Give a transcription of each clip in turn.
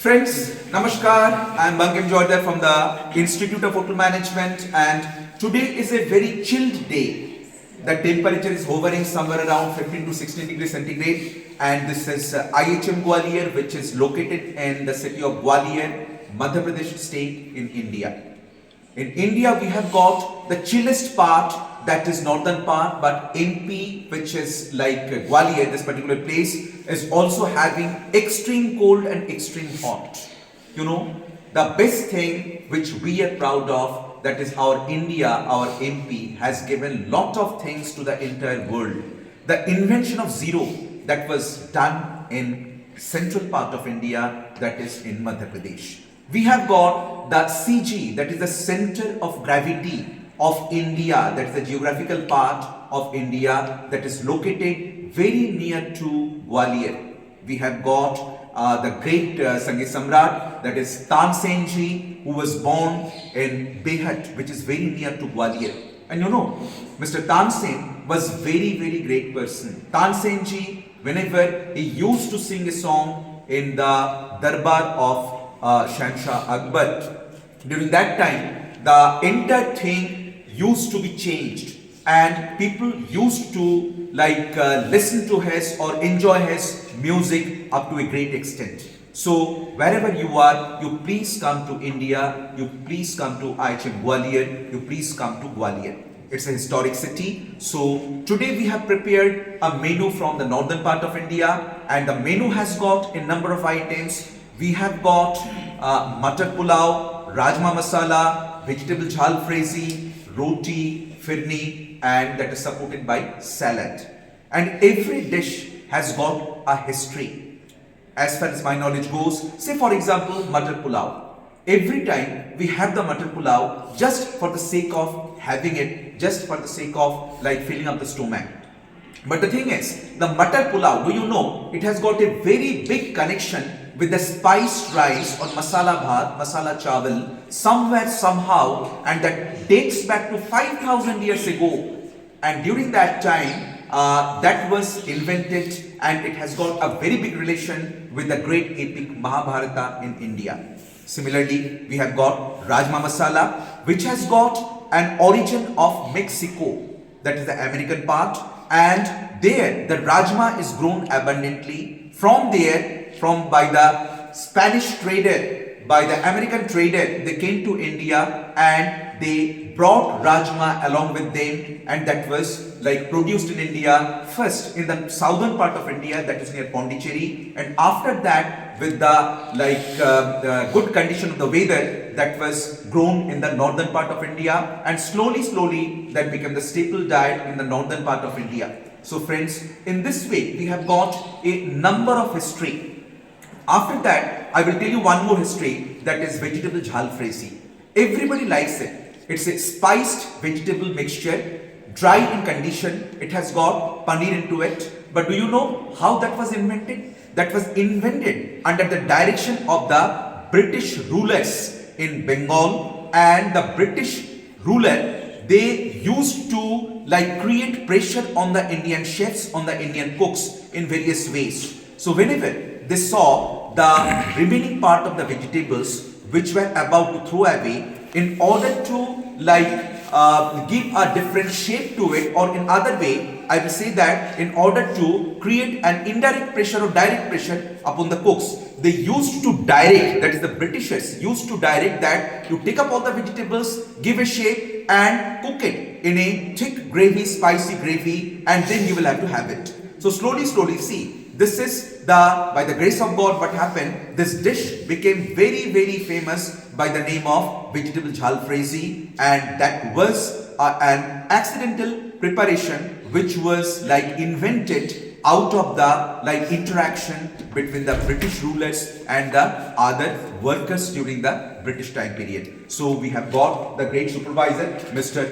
Friends, Namaskar. I am Bankim Jordan from the Institute of Hotel Management, and today is a very chilled day. The temperature is hovering somewhere around 15 to 16 degrees centigrade, and this is IHM Gwalior, which is located in the city of Gwalior, Madhya Pradesh state in India. In India, we have got the chillest part, that is northern part, but MP, which is like Gwalior, this particular place, is also having extreme cold and extreme hot. You know, the best thing which we are proud of, that is our India, our MP, has given lot of things to the entire world. The invention of zero that was done in central part of India, that is in Madhya Pradesh. We have got the CG, that is the center of gravity of India, that is the geographical part of India that is located very near to Gwalior. We have got the great Sangeet Samrat, that is Tansen Ji, who was born in Behat, which is very near to Gwalior. And you know, Mr. Tansen was very great person. Tansen Ji, whenever he used to sing a song in the Darbar of Shahanshah Akbar, during that time, the entire thing used to be changed and people used to listen to his or enjoy his music up to a great extent. So wherever you are, you please come to India, you please come to IHM Gwalior, you please come to Gwalior. It's a historic city. So today we have prepared a menu from the northern part of India, and the menu has got a number of items. We have got Matar Pulao, Rajma Masala, vegetable jhal fries, roti, firni, and that is supported by salad. And every dish has got a history. As far as my knowledge goes, say for example, Matar Pulao. Every time we have the Matar Pulao just for the sake of having it, just for the sake of filling up the stomach. But the thing is, the Matar Pulao, do you know, it has got a very big connection with the spiced rice or masala bhat, masala chawal, somewhere, somehow, and that dates back to 5,000 years ago. And during that time, that was invented, and it has got a very big relation with the great epic Mahabharata in India. Similarly, we have got Rajma Masala, which has got an origin of Mexico, that is the American part, and there the Rajma is grown abundantly. From there, by the Spanish trader, by the American trader, they came to India and they brought Rajma along with them, and that was produced in India first in the southern part of India, that is near Pondicherry, and after that with the good condition of the weather, that was grown in the northern part of India, and slowly that became the staple diet in the northern part of India. So friends, in this way we have got a number of history. After that, I will tell you one more history, that is vegetable jhal fries. Everybody likes it. It's a spiced vegetable mixture, dry in condition. It has got paneer into it. But do you know how that was invented? That was invented under the direction of the British rulers in Bengal, and the British ruler, they used to create pressure on the Indian chefs, on the Indian cooks in various ways. So whenever they saw the remaining part of the vegetables which were about to throw away, in order to give a different shape to it, or in other way, I will say that in order to create an indirect pressure or direct pressure upon the cooks, they used to direct, that is the Britishers used to direct that you take up all the vegetables, give a shape and cook it in a thick gravy, spicy gravy, and then you will have to have it. So slowly, see, this is by the grace of God what happened. This dish became very famous by the name of vegetable jhal fries, and that was an accidental preparation which was invented out of the interaction between the British rulers and the other workers during the British time period. So we have got the great supervisor, Mr.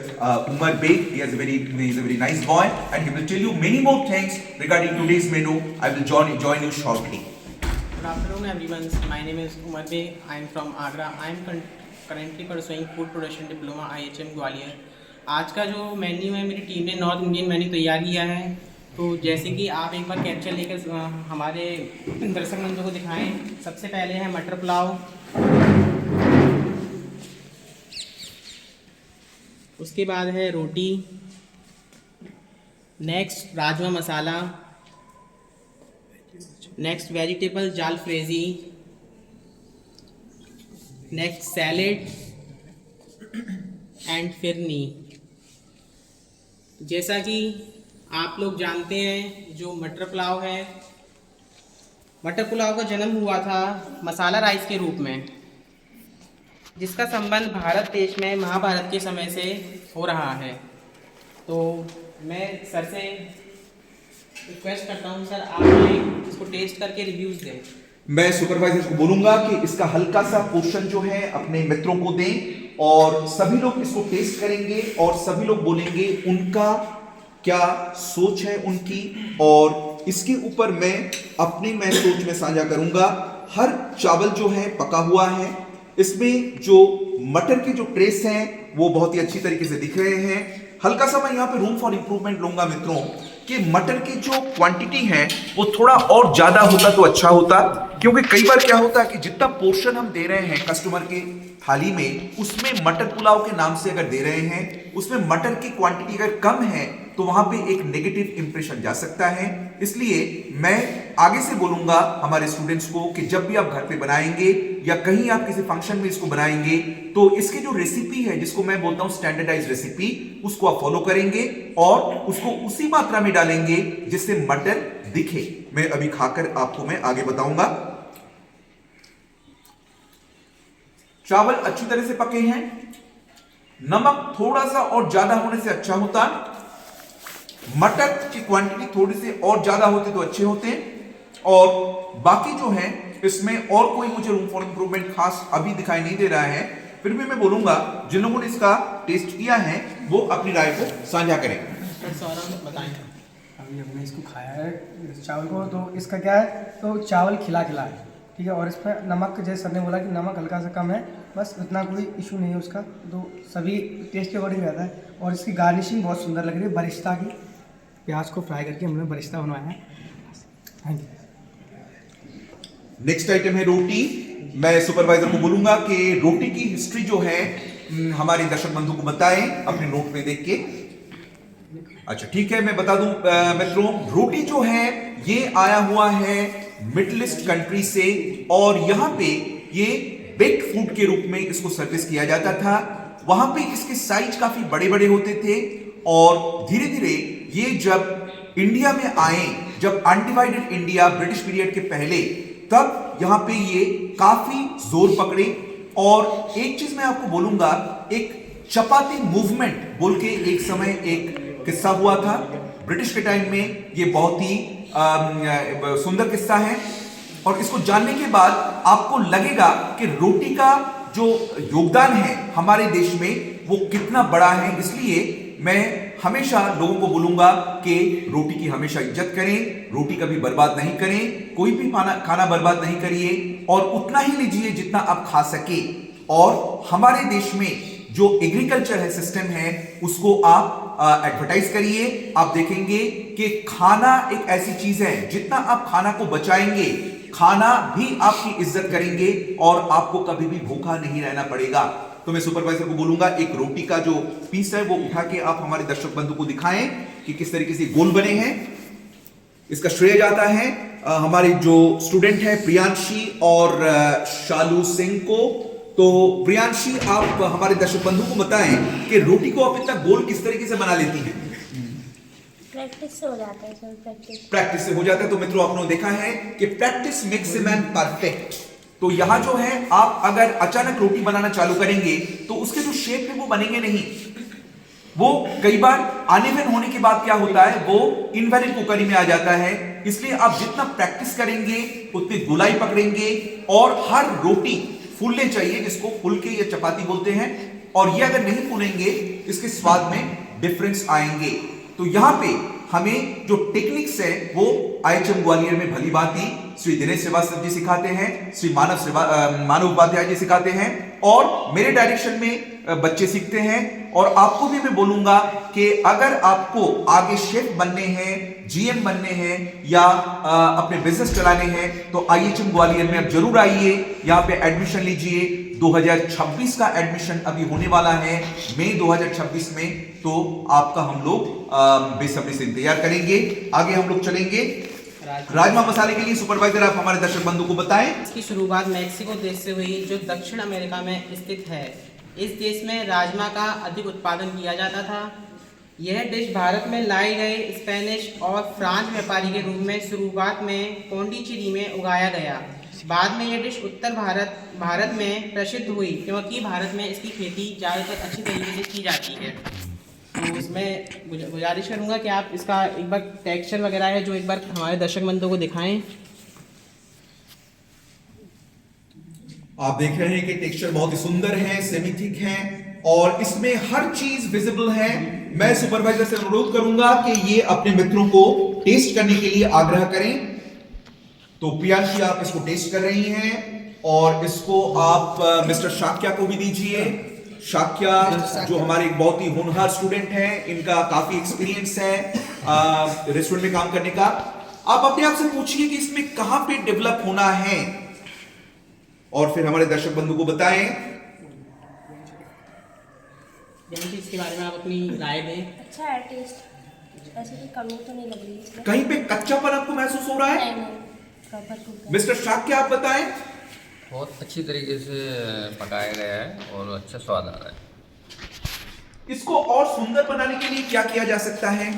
Umar Beg. He is a very nice boy, and he will tell you many more things regarding today's menu. I will join you shortly. Good afternoon, everyone. My name is Umar Beg. I am from Agra. I am currently pursuing food production diploma IHM Gwalior. आज का जो menu है, मेरी team ने north Indian menu तैयार किया है. तो जैसे कि आप एक बार कैप्चर लेकर हमारे दर्शक बंधु को दिखाएं। सबसे पहले है मटर पुलाव, उसके बाद है रोटी, next rajma masala, next vegetable जाल फ्रेजी, नेक्स्ट सैलेड एंड फिरनी। जैसा कि आप लोग जानते हैं, जो मटर पुलाव है, मटर पुलाव का जन्म हुआ था मसाला राइस के रूप में, जिसका संबंध भारत देश में महाभारत के समय से हो रहा है। तो मैं सर से रिक्वेस्ट करता हूँ, सर आप इसको टेस्ट करके रिव्यूज़ दें। मैं सुपरवाइजर को बोलूंगा कि इसका हल्का सा पोर्शन जो है अपने मित्रों को दें और सभी लोग इसको टेस्ट करेंगे और सभी लोग बोलेंगे उनका क्या सोच है उनकी, और इसके ऊपर मैं सोच में साझा करूंगा। हर चावल जो है पका हुआ है, इसमें जो मटर के जो ट्रेस हैं वो बहुत ही अच्छी तरीके से दिख रहे हैं। हल्का सा मैं यहाँ पे रूम फॉर इंप्रूवमेंट लूंगा मित्रों कि मटर की जो क्वांटिटी है वो थोड़ा और ज्यादा होता तो अच्छा होता, क्योंकि कई बार क्या होता है कि जितना पोर्शन हम दे रहे हैं कस्टमर के थाली में, उसमें मटर पुलाव के नाम से अगर दे रहे हैं, उसमें मटर की क्वांटिटी अगर कम है तो वहां पे एक नेगेटिव इंप्रेशन जा सकता है। इसलिए मैं आगे से बोलूंगा हमारे स्टूडेंट्स को कि जब भी आप घर पे बनाएंगे या कहीं आप किसी फंक्शन में इसको बनाएंगे तो इसकी जो रेसिपी है, जिसको मैं बोलता हूं स्टैंडर्डाइज रेसिपी, उसको आप फॉलो करेंगे और उसको उसी मात्रा में डालेंगे जिससे मटर दिखे। मैं अभी खाकर आपको मैं आगे बताऊंगा। चावल अच्छी तरह से पके हैं, नमक थोड़ा सा और ज्यादा होने से अच्छा होता, मटर की क्वांटिटी थोड़ी सी और ज्यादा होती तो अच्छे होते, और बाकी जो है इसमें और कोई मुझे रूम फॉर इंप्रूवमेंट खास अभी दिखाई नहीं दे रहा है। फिर भी मैं बोलूंगा जिन लोगों ने इसका टेस्ट किया है वो अपनी राय को साझा करें। बताएं। अभी हमने इसको खाया है चावल को, तो इसका क्या है, तो चावल खिला खिला है, ठीक है, और इस पर नमक, जैसे सर ने बोला कि नमक हल्का सा कम है, बस इतना कोई इशू नहीं है उसका, तो सभी टेस्ट के अकॉर्डिंग रहता है। और इसकी गार्निशिंग बहुत सुंदर लग रही है, बरिस्ता की प्याज को फ्राई करके हमने बरिस्ता बनवाया है। Thank you. नेक्स्ट आइटम है रोटी। मैं सुपरवाइजर को बोलूंगा कि रोटी की हिस्ट्री जो है हमारे दर्शक बंधु को बताएं अपने नोट में देख के। अच्छा ठीक है, मैं बता दूं मित्रों, रोटी जो है ये आया हुआ है मिडिल ईस्ट कंट्री से, और यहां पे ये बेक्ड फूड के रूप में इसको सर्विस किया जाता था। वहां पे इसके साइज काफी बड़े बड़े होते थे, और धीरे धीरे ये जब इंडिया में आए, जब अनडिवाइडेड इंडिया ब्रिटिश पीरियड के पहले, तब यहां पे ये काफी जोर पकड़े। और एक चीज मैं आपको बोलूंगा, एक चपाती मूवमेंट बोल के एक समय एक किस्सा हुआ था ब्रिटिश के टाइम में, ये बहुत ही सुंदर किस्सा है, और इसको जानने के बाद आपको लगेगा कि रोटी का जो योगदान है हमारे देश में वो कितना बड़ा है। इसलिए मैं हमेशा लोगों को बोलूंगा कि रोटी की हमेशा इज्जत करें, रोटी कभी बर्बाद नहीं करें, कोई भी खाना बर्बाद नहीं करिए, और उतना ही लीजिए जितना आप खा सके। और हमारे देश में जो एग्रीकल्चर है, सिस्टम है, उसको आप एडवर्टाइज करिए। आप देखेंगे कि खाना एक ऐसी चीज है, जितना आप खाना को बचाएंगे, खाना भी आपकी इज्जत करेंगे और आपको कभी भी भूखा नहीं रहना पड़ेगा। तो मैं सुपरवाइजर को बोलूंगा एक रोटी का जो पीस है वो उठा के आप हमारे दर्शक बंधु को दिखाएं कि किस तरीके से गोल बने हैं। इसका श्रेय जाता है हमारे जो स्टूडेंट है प्रियांशी और शालू सिंह को। तो प्रियांशी, आप हमारे दर्शक बंधु को बताएं कि रोटी को आप इतना गोल किस तरीके से बना लेती हैं? प्रैक्टिस से हो जाता है सर, प्रैक्टिस से हो जाता है। तो मित्रों, आपने देखा है कि practice makes a man perfect. तो यहां जो है, आप अगर अचानक रोटी बनाना चालू करेंगे तो उसके जो शेप है वो बनेंगे नहीं। वो कई बार अनइवन होने के बाद क्या होता है, वो इनवैलिड कुकरी में आ जाता है। इसलिए आप जितना प्रैक्टिस करेंगे उतनी गोलाई पकड़ेंगे, और हर रोटी फूलने चाहिए, जिसको फुलके या चपाती बोलते हैं। और ये अगर नहीं फूलेंगे, इसके स्वाद में डिफरेंस आएंगे। तो यहां पे हमें जो टेक्निक्स है वो IHM ग्वालियर में भली भांति श्री दिनेश श्रीवास्तव जी सिखाते हैं, श्री मानव उपाध्याय जी सिखाते हैं, और मेरे डायरेक्शन में बच्चे सीखते हैं। और आपको भी मैं बोलूंगा कि अगर आपको आगे शेफ बनने हैं, जीएम बनने हैं या अपने बिजनेस चलाने हैं तो आईएचएम ग्वालियर में अब जरूर आइए, यहाँ पे एडमिशन लीजिए। 2026 का एडमिशन अभी होने वाला है मई 2026 में, तो आपका हम लोग बेसब्री से इंतजार करेंगे। आगे हम लोग चलेंगे राजमा मसाले के लिए। सुपरवाइजर आप हमारे दर्शक बंधु को बताएं। इसकी शुरुआत मैक्सिको देश से हुई, जो दक्षिण अमेरिका में स्थित है। इस देश में राजमा का अधिक उत्पादन किया जाता था। यह डिश भारत में लाए गए स्पेनिश और फ्रांस व्यापारी के रूप में शुरुआत में पौंडीचेरी में उगाया गया। बाद में यह डिश उत्तर भारत में प्रसिद्ध हुई, क्योंकि भारत में इसकी खेती ज़्यादातर अच्छी तरीके से की जाती है। तो इसमें गुजारिश करूँगा कि आप इसका एक बार टेक्सचर वगैरह है जो एक बार हमारे दर्शक बंधुओं को दिखाएं। आप देख रहे हैं कि टेक्सचर बहुत ही सुंदर है, सेमी थिक है और इसमें हर चीज विजिबल है। मैं सुपरवाइजर से अनुरोध करूंगा कि ये अपने मित्रों को टेस्ट करने के लिए आग्रह करें। तो प्रियांशी आप इसको टेस्ट कर रही हैं और इसको आप मिस्टर शाक्या को भी दीजिए। शाक्या जो हमारे एक बहुत ही होनहार स्टूडेंट हैं, इनका काफी एक्सपीरियंस है रेस्टोरेंट में काम करने का। आप अपने आप से पूछिए कि इसमें कहां पे डेवलप होना है और फिर हमारे दर्शक बंधु को बताएं। इसके बारे में आप अपनी राय दें। अच्छा है टेस्ट, ऐसे कोई कमी तो नहीं लग रही इसमें। कहीं पे कच्चापन आपको महसूस हो रहा है? नहीं, प्रॉपर कुक है। मिस्टर शाक्या आप बताएं। बहुत अच्छी तरीके से पकाया गया है और अच्छा स्वाद आ रहा है। इसको और सुंदर बनाने के लिए क्या किया जा सकता है?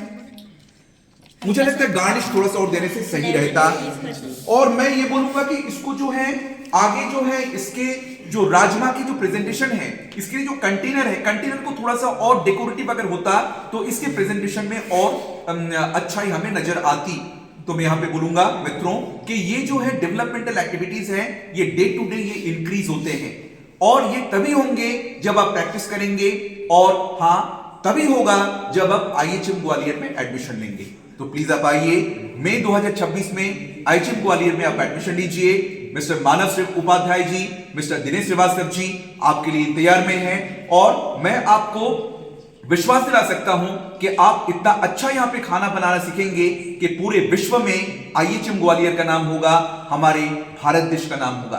मुझे लगता है गार्निश थोड़ा सा और देने से सही रहता। और मैं ये बोलूंगा कि इसको जो है आगे जो है इसके जो राजमा की जो प्रेजेंटेशन है, इसके जो कंटेनर है, कंटेनर को थोड़ा सा और डेकोरेटिव अगर होता तो इसके प्रेजेंटेशन में और अच्छाई हमें नजर आती। तो मैं यहां पे बोलूंगा मित्रों कि ये जो है डेवलपमेंटल एक्टिविटीज हैं, ये डे टू डे ये इंक्रीज होते हैं और ये तभी होंगे जब आप प्रैक्टिस करेंगे और हाँ तभी होगा जब आप आईएचएम ग्वालियर में एडमिशन लेंगे। तो प्लीज आप आइए, मई 2026 में आईएचएम ग्वालियर में आप एडमिशन लीजिए। मिस्टर मानव श्री उपाध्याय जी, मिस्टर दिनेश श्रीवास्तव जी आपके लिए इंतजार में हैं और मैं आपको विश्वास दिला सकता हूं कि आप इतना अच्छा यहां पे खाना बनाना सीखेंगे कि पूरे विश्व में आईएचएम ग्वालियर का नाम होगा, हमारे भारत देश का नाम होगा।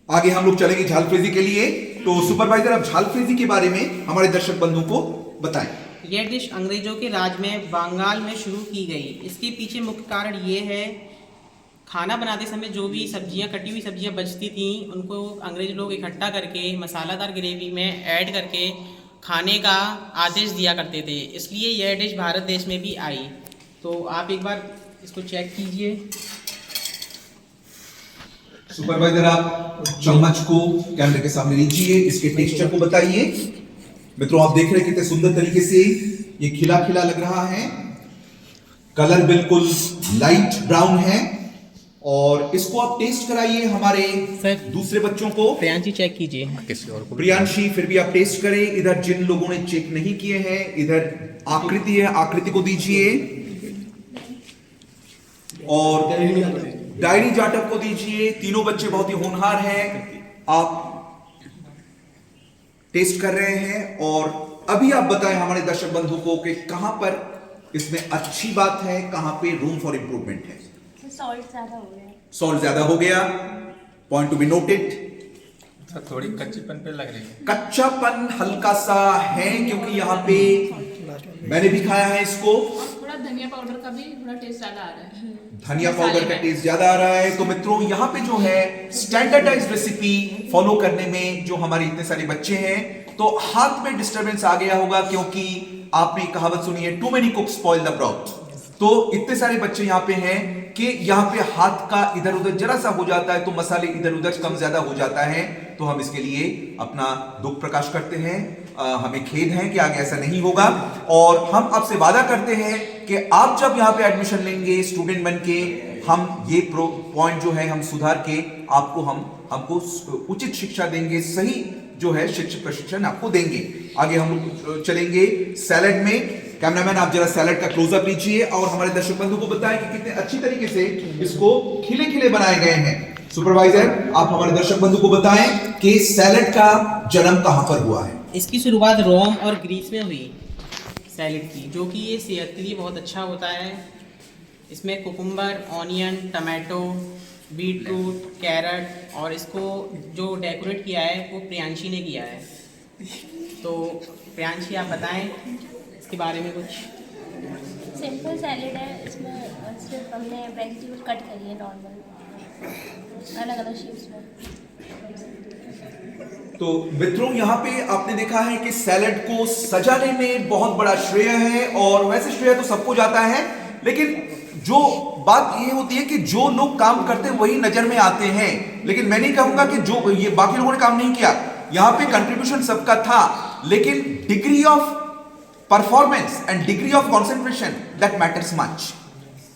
आगे हम लोग चलेंगे झालफ्रेजी के लिए। तो सुपरवाइजर आप झालफ्रेजी के बारे में हमारे दर्शक बंधु को बताएं। यह डिश अंग्रेजों के राज में बंगाल में शुरू की गई। इसके पीछे मुख्य कारण ये है, खाना बनाते समय जो भी सब्जियां, कटी हुई सब्जियां बचती थी, उनको अंग्रेज लोग इकट्ठा करके मसालादार ग्रेवी में ऐड करके खाने का आदेश दिया करते थे। इसलिए यह डिश भारत देश में भी आई। तो आप एक बार इसको चेक कीजिए। सुपरवाइजर आप चम्मच को कैमरे के सामने लीजिए, इसके टेक्सचर को बताइए। मित्रों आप देख रहे हैं कितने सुंदर तरीके से ये खिला खिला लग रहा है, कलर बिल्कुल लाइट ब्राउन है और इसको आप टेस्ट कराइए हमारे दूसरे बच्चों को। प्रियांशी चेक कीजिए। किसी और को प्रियांशी फिर भी आप टेस्ट करें। इधर जिन लोगों ने चेक नहीं किए हैं, इधर आकृति है, आकृति को दीजिए और डायरी जाटव को दीजिए। तीनों बच्चे बहुत ही होनहार हैं, आप टेस्ट कर रहे हैं और अभी आप बताएं हमारे दर्शक बंधु को कि कहां पर इसमें अच्छी बात है, कहां पे रूम फॉर इंप्रूवमेंट है। सॉल्ट ज्यादा हो गया। सॉल्ट ज्यादा हो गया, पॉइंट टू बी नोटेड। थोड़ी कच्चीपन पे लग रही है। कच्चापन हल्का सा है क्योंकि यहाँ पे मैंने भी खाया है इसको, थोड़ा धनिया पाउडर का भी थोड़ा टेस्ट ज्यादा आ रहा है। धनिया पाउडर का टेस्ट ज्यादा आ रहा है। तो मित्रों यहाँ पे जो है स्टैंडर्डाइज्ड रेसिपी फॉलो करने में जो हमारे इतने सारे बच्चे हैं, तो हाथ में डिस्टरबेंस आ गया होगा क्योंकि आपने कहावत सुनी है, too many cooks spoil the broth. तो इतने सारे बच्चे यहाँ पे हैं कि यहाँ पे हाथ का इधर उधर जरा सा हो जाता है तो मसाले इधर उधर कम ज्यादा हो जाता है। तो हम इसके लिए अपना दुख प्रकाश करते हैं, हमें खेद है कि आगे ऐसा नहीं होगा और हम आपसे वादा करते हैं कि आप जब यहाँ पे एडमिशन लेंगे स्टूडेंट बन के, हम ये पॉइंट जो है हम सुधार के हमको उचित शिक्षा देंगे, सही जो है शिक्षक प्रशिक्षण आपको देंगे। आगे हम लोग चलेंगे सैलेड में। कैमरामैन आप जरा सैलेड का क्लोजअप लीजिए और हमारे दर्शक बंधु को बताएं कि कितने अच्छी तरीके से इसको खिले खिले बनाए गए हैं। सुपरवाइजर, आप हमारे दर्शक बंधु को बताएं कि सैलेड का जन्म कहां पर हुआ है। इसकी शुरुआत रोम और ग्रीस में हुई सैलेड की, जो कि ये सेहत के लिए बहुत अच्छा होता है। इसमें cucumber, onion, tomato, beetroot, carrot और इसको जो डेकोरेट किया है वो प्रियांशी ने किया है। तो प्रियांशी आप बताएं इसके बारे में कुछ। सिंपल सैलेड है, इसमें सिर्फ हमने वेजिटेबल कट करी है नॉर्मल, अलग अलग शेप्स में। तो मित्रों, यहाँ पे आपने देखा है कि सैलेड को सजाने में बहुत बड़ा श्रेय है, और वैसे श्रेय तो सबको जाता है, लेकिन जो बात ये होती है कि जो लोग काम करते हैं वही नजर में आते हैं। लेकिन मैं नहीं कहूंगा कि जो ये बाकी लोगों ने काम नहीं किया, यहाँ पे कंट्रीब्यूशन सबका था, लेकिन degree of performance and degree of concentration that matters much.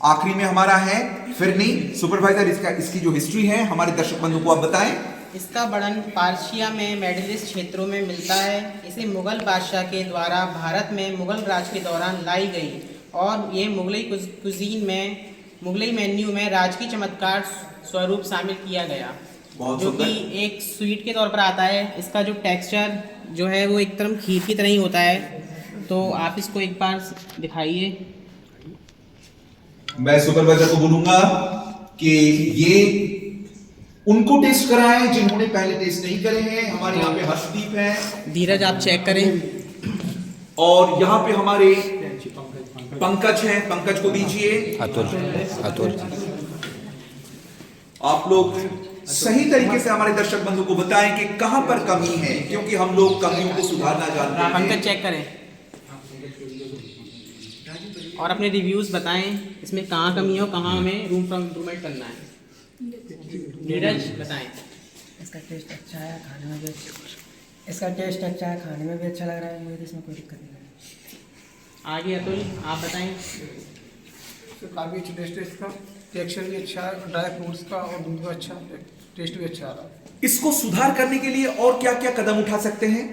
आखिरी में हमारा है फिरनी। सुपरवाइजर, इसकी जो हिस्ट्री है हमारे दर्शक बंधु को आप बताएं। इसका वर्णन पार्शिया में मिडिल ईस्ट क्षेत्रों में मिलता है। इसे मुगल बादशाह के द्वारा भारत में मुगल राज के दौरान लाई गई, और ये मुगलई कुजीन में, मुगलई मेन्यू में राजकीय चमत्कार स्वरूप शामिल किया गया, बहुत जो सुंदर। कि एक स्वीट के तौर पर आता है। इसका जो टेक्सचर जो है वो एकदम खीर की तरह ही होता है। तो आप इसको एक बार दिखाइए। मैं सुपरवाइजर को बोलूंगा कि ये उनको टेस्ट कराएं जिन्होंने पहले टेस्ट नहीं करे हैं। हमारे यहाँ पे हर्षदीप है, धीरज आप चेक करें। और यहाँ पे हमारे पंकज हैं, पंकज को दीजिए। आप लोग सही तरीके से हमारे दर्शक बंधु को बताएं कि कहां पर कमी है, क्योंकि हम लोग कमियों को सुधारना जानते हैं। पंकज चेक करें और अपने रिव्यूज बताएं इसमें कहाँ कमी हो, कहाँ हमें रूम फॉर इम्प्रूवमेंट करना है। नीरज बताएं। इसका टेस्ट अच्छा है, खाने में भी इसका टेस्ट अच्छा है, खाने में भी अच्छा लग रहा है, मुझे इसमें कोई दिक्कत नहीं है। आगे अतुल आप बताएं। तो काफ़ी अच्छा टेस्ट है इसका, टेक्सचर भी अच्छा है, ड्राई फ्रूट्स का और दूध का अच्छा टेस्ट भी अच्छा आ रहा है। इसको सुधार करने के लिए और क्या क्या कदम उठा सकते हैं?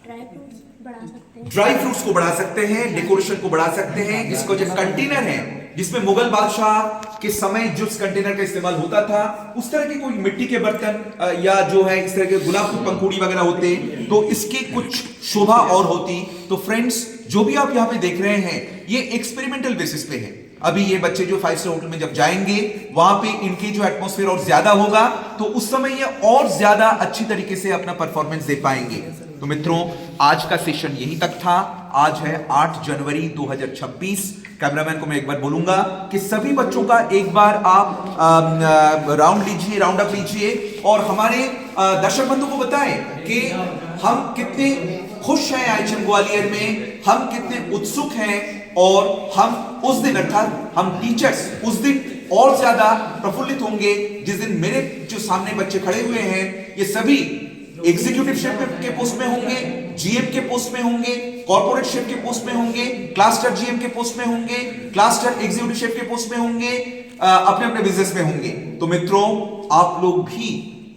ड्राई फ्रूट्स बढ़ा सकते हैं, ड्राई फ्रूट्स को बढ़ा सकते हैं, डेकोरेशन को बढ़ा सकते हैं। इसको जो कंटेनर है, जिसमें मुगल बादशाह के समय जो कंटेनर का इस्तेमाल होता था, उस तरह के कोई मिट्टी के बर्तन या जो है इस तरह के गुलाब की पंखुड़ी वगैरह होते, तो इसकी कुछ शोभा और होती। तो फ्रेंड्स, जो भी आप यहाँ पे देख रहे हैं, ये एक्सपेरिमेंटल बेसिस पे है। अभी ये बच्चे जो 5 स्टार होटल में जब जाएंगे, वहां पे इनकी जो एटमॉस्फेयर और ज्यादा होगा, तो उस समय ये और ज्यादा अच्छी तरीके से अपना परफॉर्मेंस दे पाएंगे। तो मित्रों, आज का सेशन यहीं तक था। आज है 8 जनवरी 2026। कैमरामैन को मैं एक बार बोलूंगा कि सभी बच्चों का एक बार आप राउंड अप लीजिए, और हमारे दर्शक बंधु को बताएं कि हम कितने खुश हैं आईएचएम ग्वालियर में, हम कितने उत्सुक हैं, और हम उस दिन अर्थात हम टीचर्स उस दिन और ज्यादा प्रफुल्लित होंगे जिस दिन मेरे जो सामने बच्चे खड़े हुए हैं, ये सभी एग्जीक्यूटिव शेफ के पोस्ट में होंगे, जीएम के पोस्ट में होंगे, कॉर्पोरेट शेफ के पोस्ट में होंगे, क्लस्टर जीएम के पोस्ट में होंगे, क्लस्टर एग्जीक्यूटिव शेफ के पोस्ट में होंगे, अपने अपने बिजनेस में होंगे। तो मित्रों, आप लोग भी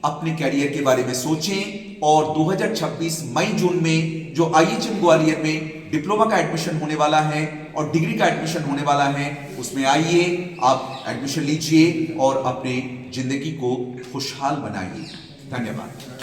अपने कैरियर के बारे में सोचें, और 2026 मई जून में जो आईएचएम ग्वालियर में डिप्लोमा का एडमिशन होने वाला है और डिग्री का एडमिशन होने वाला है, उसमें आइए, आप एडमिशन लीजिए और अपने जिंदगी को खुशहाल बनाइए। धन्यवाद।